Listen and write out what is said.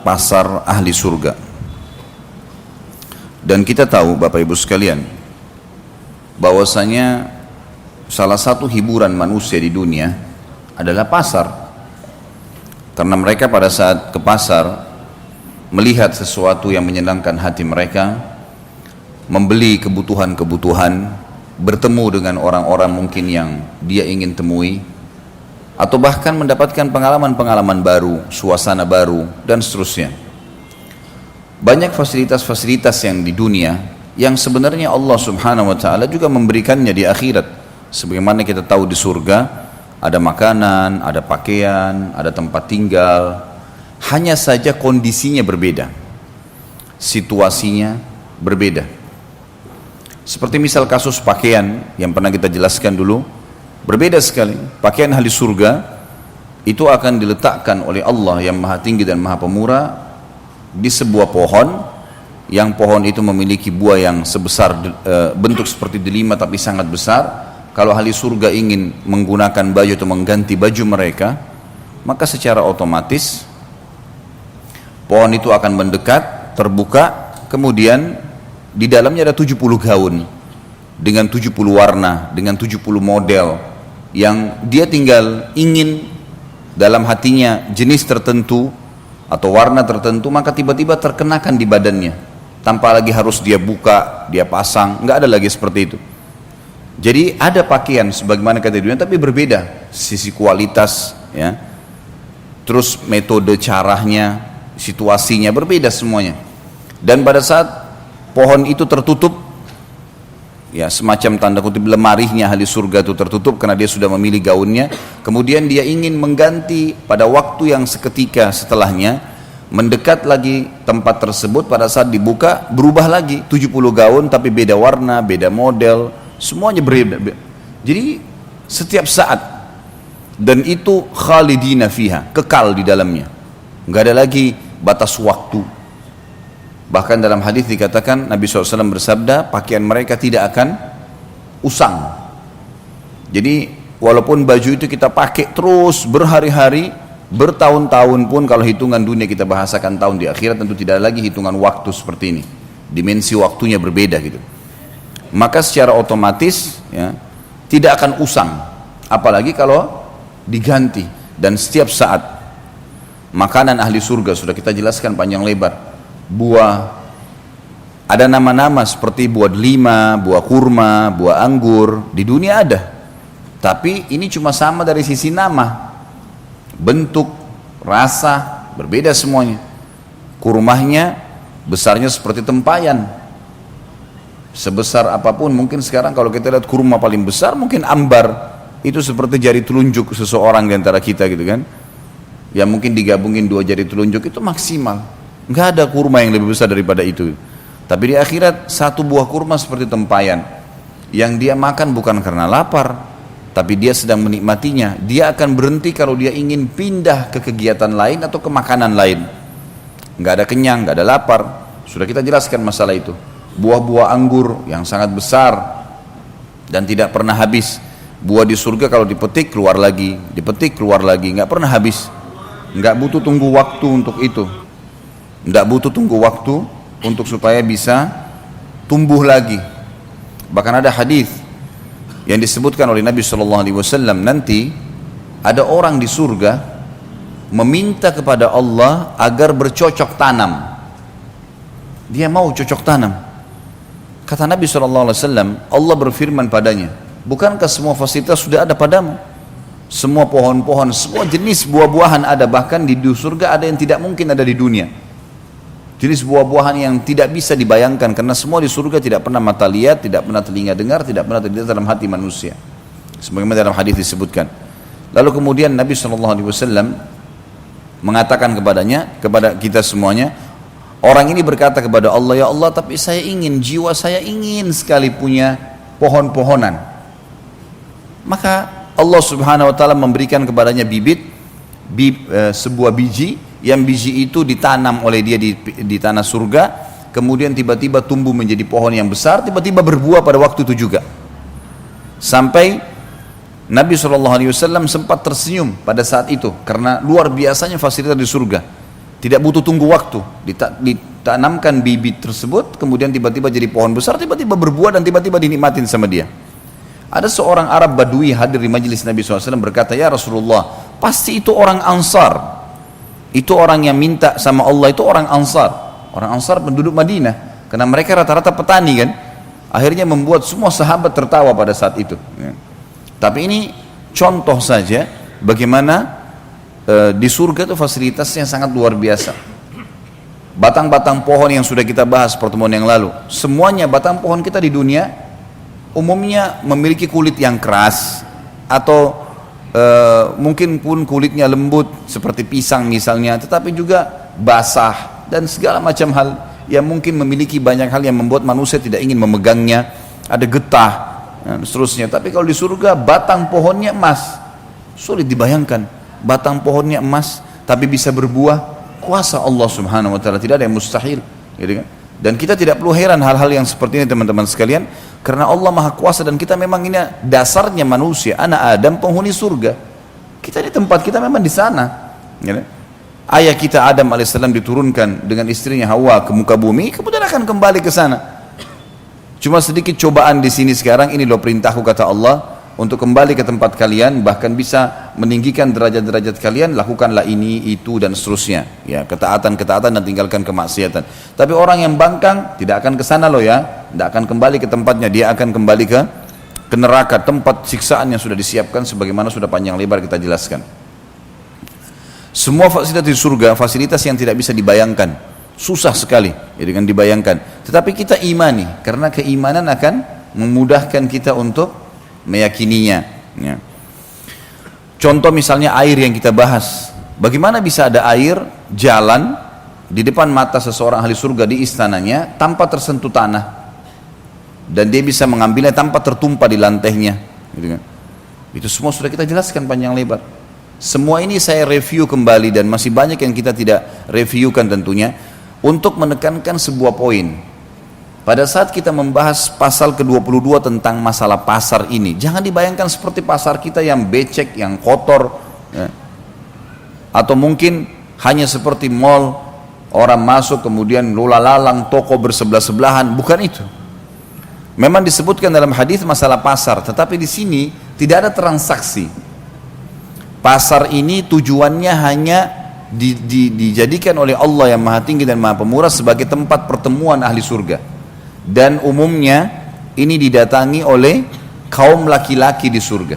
pasar ahli surga. Dan kita tahu Bapak Ibu sekalian, bahwasanya salah satu hiburan manusia di dunia adalah pasar. Karena mereka pada saat ke pasar melihat sesuatu yang menyenangkan hati mereka, membeli kebutuhan-kebutuhan, bertemu dengan orang-orang mungkin yang dia ingin temui, atau bahkan mendapatkan pengalaman-pengalaman baru, suasana baru, dan seterusnya. Banyak fasilitas-fasilitas yang di dunia yang sebenarnya Allah subhanahu wa ta'ala juga memberikannya di akhirat. Sebagaimana kita tahu di surga ada makanan, ada pakaian, ada tempat tinggal. Hanya saja kondisinya berbeda, situasinya berbeda. Seperti misal kasus pakaian yang pernah kita jelaskan dulu, berbeda sekali. Pakaian ahli surga itu akan diletakkan oleh Allah yang maha tinggi dan maha pemurah di sebuah pohon, yang pohon itu memiliki buah yang sebesar bentuk seperti delima tapi sangat besar. Kalau ahli surga ingin menggunakan baju atau mengganti baju mereka, maka secara otomatis pohon itu akan mendekat, terbuka, kemudian di dalamnya ada 70 gaun dengan 70 warna, dengan 70 model yang dia tinggal ingin dalam hatinya jenis tertentu atau warna tertentu, maka tiba-tiba terkenakan di badannya tanpa lagi harus dia buka, dia pasang, nggak ada lagi seperti itu. Jadi ada pakaian sebagaimana kata dunia, tapi berbeda sisi kualitas, ya. Terus metode caranya, situasinya berbeda semuanya. Dan pada saat pohon itu tertutup, ya semacam tanda kutip lemarinya ahli surga itu tertutup karena dia sudah memilih gaunnya, kemudian dia ingin mengganti pada waktu yang seketika setelahnya, mendekat lagi tempat tersebut, pada saat dibuka berubah lagi 70 gaun tapi beda warna, beda model, semuanya berbeda. Jadi setiap saat, dan itu khalidina fiha, kekal di dalamnya, nggak ada lagi batas waktu. Bahkan dalam hadis dikatakan Nabi SAW bersabda, pakaian mereka tidak akan usang. Jadi walaupun baju itu kita pakai terus berhari-hari, bertahun-tahun pun, kalau hitungan dunia kita bahasakan tahun, di akhirat tentu tidak ada lagi hitungan waktu seperti ini. Dimensi waktunya berbeda gitu. Maka secara otomatis, ya, tidak akan usang. Apalagi kalau diganti. Dan setiap saat makanan ahli surga sudah kita jelaskan panjang lebar. Buah, ada nama-nama seperti buah delima, buah kurma, buah anggur, di dunia ada. Tapi ini cuma sama dari sisi nama, bentuk, rasa, berbeda semuanya. Kurmahnya besarnya seperti tempayan, sebesar apapun. Mungkin sekarang kalau kita lihat kurma paling besar mungkin ambar, itu seperti jari telunjuk seseorang di antara kita gitu kan, yang mungkin digabungin 2 jari telunjuk itu maksimal. Nggak ada kurma yang lebih besar daripada itu. Tapi di akhirat satu buah kurma seperti tempayan, yang dia makan bukan karena lapar, tapi dia sedang menikmatinya. Dia akan berhenti kalau dia ingin pindah ke kegiatan lain atau ke makanan lain. Nggak ada kenyang, nggak ada lapar. Sudah kita jelaskan masalah itu. Buah-buah anggur yang sangat besar dan tidak pernah habis. Buah di surga kalau dipetik keluar lagi, dipetik keluar lagi, nggak pernah habis. Nggak butuh tunggu waktu untuk itu. Tidak butuh tunggu waktu untuk supaya bisa tumbuh lagi. Bahkan ada hadis yang disebutkan oleh Nabi SAW, nanti ada orang di surga meminta kepada Allah agar bercocok tanam. Dia mau cocok tanam. Kata Nabi SAW, Allah berfirman padanya, bukankah semua fasilitas sudah ada padamu? Semua pohon-pohon, semua jenis buah-buahan ada, bahkan di surga ada yang tidak mungkin ada di dunia. Jenis buah-buahan yang tidak bisa dibayangkan, karena semua di surga tidak pernah mata lihat, tidak pernah telinga dengar, tidak pernah terlintas dalam hati manusia. Sebagaimana dalam hadis disebutkan. Lalu kemudian Nabi SAW mengatakan kepadanya, kepada kita semuanya, orang ini berkata kepada Allah, ya Allah, tapi saya ingin, jiwa saya ingin sekali punya pohon-pohonan. Maka Allah Subhanahu Wa Taala memberikan kepadanya sebuah biji, yang biji itu ditanam oleh dia di tanah surga, kemudian tiba-tiba tumbuh menjadi pohon yang besar, tiba-tiba berbuah pada waktu itu juga. Sampai Nabi SAW sempat tersenyum pada saat itu, karena luar biasanya fasilitas di surga. Tidak butuh tunggu waktu, ditanamkan bibit tersebut, kemudian tiba-tiba jadi pohon besar, tiba-tiba berbuah dan tiba-tiba dinikmatin sama dia. Ada seorang Arab Badui hadir di majelis Nabi SAW berkata, ya Rasulullah, pasti itu orang Ansar. Itu orang yang minta sama Allah, itu orang Ansar. Orang Ansar penduduk Madinah, karena mereka rata-rata petani kan. Akhirnya membuat semua sahabat tertawa pada saat itu. Tapi ini contoh saja bagaimana di surga itu fasilitasnya sangat luar biasa. Batang-batang pohon yang sudah kita bahas pertemuan yang lalu, semuanya batang pohon kita di dunia umumnya memiliki kulit yang keras atau mungkin pun kulitnya lembut seperti pisang misalnya, tetapi juga basah dan segala macam hal yang mungkin memiliki banyak hal yang membuat manusia tidak ingin memegangnya, ada getah dan seterusnya. Tapi kalau di surga batang pohonnya emas, sulit dibayangkan batang pohonnya emas tapi bisa berbuah, kuasa Allah Subhanahu wa taala, tidak ada yang mustahil, gitu kan? Dan kita tidak perlu heran hal-hal yang seperti ini teman-teman sekalian, karena Allah Maha Kuasa dan kita memang ini dasarnya manusia, anak Adam penghuni surga. Kita di tempat kita memang di sana, gitu. Ayah kita Adam alaihissalam diturunkan dengan istrinya Hawa ke muka bumi, kemudian akan kembali ke sana. Cuma sedikit cobaan di sini sekarang, ini loh perintahku kata Allah, untuk kembali ke tempat kalian, bahkan bisa meninggikan derajat-derajat kalian, lakukanlah ini, itu dan seterusnya. Ya, ketaatan-ketaatan dan tinggalkan kemaksiatan. Tapi orang yang bangkang tidak akan ke sana loh ya, tidak akan kembali ke tempatnya, dia akan kembali ke neraka, tempat siksaan yang sudah disiapkan sebagaimana sudah panjang lebar kita jelaskan. Semua fasilitas di surga, fasilitas yang tidak bisa dibayangkan, susah sekali ya, dengan dibayangkan. Tetapi kita imani, karena keimanan akan memudahkan kita untuk meyakininya. Ya. Contoh misalnya air yang kita bahas, bagaimana bisa ada air jalan di depan mata seseorang ahli surga di istananya tanpa tersentuh tanah, dan dia bisa mengambilnya tanpa tertumpah di lantainya, gitu kan? Itu semua sudah kita jelaskan panjang lebar. Semua ini saya review kembali dan masih banyak yang kita tidak reviewkan tentunya, untuk menekankan sebuah poin. Pada saat kita membahas pasal ke-22 tentang masalah pasar ini, jangan dibayangkan seperti pasar kita yang becek, yang kotor, ya. Atau mungkin hanya seperti mall, orang masuk kemudian lula-lalang, toko bersebelah-sebelahan, bukan itu. Memang disebutkan dalam hadis masalah pasar, tetapi di sini tidak ada transaksi. Pasar ini tujuannya hanya dijadikan oleh Allah yang Maha Tinggi dan Maha Pemurah sebagai tempat pertemuan ahli surga. Dan umumnya ini didatangi oleh kaum laki-laki di surga.